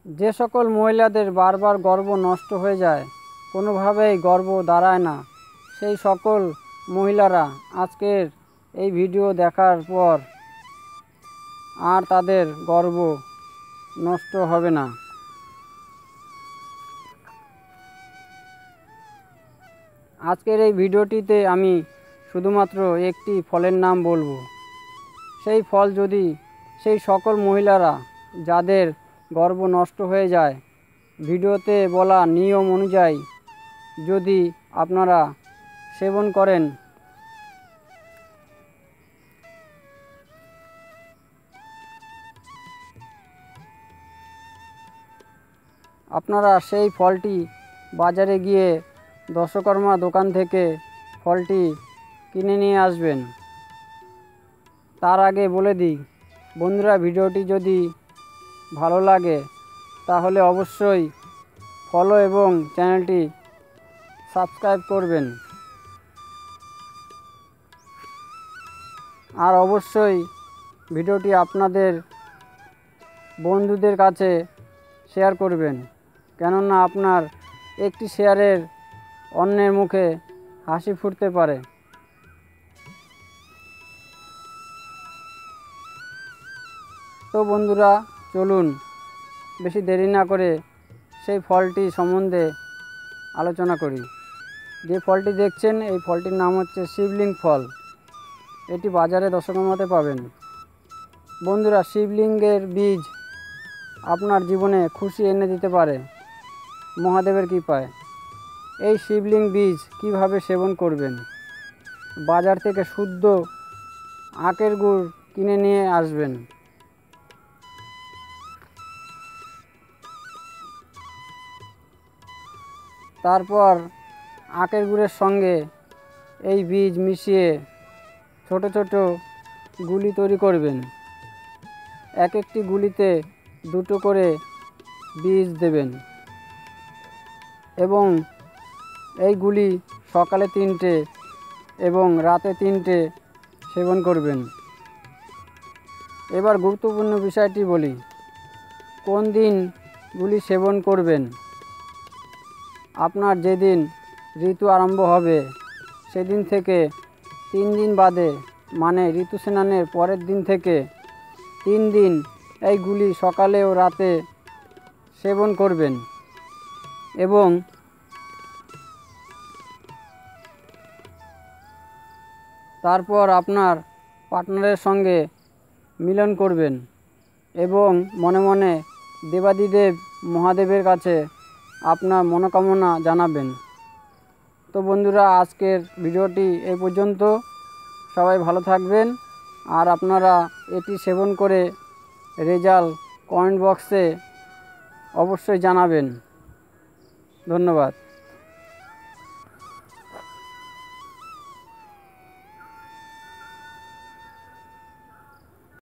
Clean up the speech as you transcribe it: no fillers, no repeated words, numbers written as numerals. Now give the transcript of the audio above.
যে সকল মহিলাদের বারবার গর্ভ নষ্ট হয়ে যায়, কোনোভাবেই গর্ভ দাঁড়ায় না, সেই সকল মহিলারা আজকের এই ভিডিও দেখার পর আর তাদের গর্ভ নষ্ট হবে না। আজকের এই ভিডিওটিতে আমি শুধুমাত্র একটি ফলের নাম বলবো। সেই ফল যদি সেই সকল মহিলারা যাদের গর্ভ নষ্ট হয়ে যায়, ভিডিওতে বলা নিয়ম অনুযায়ী যদি আপনারা সেবন করেন, আপনারা সেই ফলটি বাজারে গিয়ে দশকর্মা দোকান থেকে ফলটি কিনে নিয়ে আসবেন। তার আগে বলে দিই বন্ধুরা, ভিডিওটি যদি ভালো লাগে তাহলে অবশ্যই ফলো এবং চ্যানেলটি সাবস্ক্রাইব করবেন, আর অবশ্যই ভিডিওটি আপনাদের বন্ধুদের কাছে শেয়ার করবেন, কেননা আপনার একটি শেয়ারের অন্যের মুখে হাসি ফুটতে পারে। তো বন্ধুরা, চলুন বেশি দেরি না করে সেই ফলটি সম্বন্ধে আলোচনা করি। যে ফলটি দেখছেন, এই ফলটির নাম হচ্ছে শিবলিং ফল। এটি বাজারে দশকর্মাতে পাবেন। বন্ধুরা, শিবলিঙ্গের বীজ আপনার জীবনে খুশি এনে দিতে পারে মহাদেবের কৃপায়। এই শিবলিং বীজ কিভাবে সেবন করবেন? বাজার থেকে শুদ্ধ আখের গুড় কিনে নিয়ে আসবেন। তারপর আখের গুড়ের সঙ্গে এই বীজ মিশিয়ে ছোট ছোট গুলি তৈরি করবেন। এক একটি গুলিতে দুটো করে বীজ দেবেন এবং এই গুলি সকালে 3টে এবং রাতে 3টে সেবন করবেন। এবার গুরুত্বপূর্ণ বিষয়টি বলি, কোন দিন গুলি সেবন করবেন? আপনার যেদিন ঋতু আরম্ভ হবে সেদিন থেকে 3 দিন বাদে, মানে ঋতুস্নানের পরের দিন থেকে 3 দিন এইগুলি সকালে ও রাতে সেবন করবেন এবং তারপর আপনার পার্টনারের সঙ্গে মিলন করবেন এবং মনে মনে দেবাদিদেব মহাদেবের কাছে আপনার মনোকামনা জানাবেন। তো বন্ধুরা, আজকের ভিডিওটি এই পর্যন্ত। সবাই ভালো থাকবেন, আর আপনারা এটি সেবন করে রেজাল্ট কমেন্ট বক্সে অবশ্যই জানাবেন। ধন্যবাদ।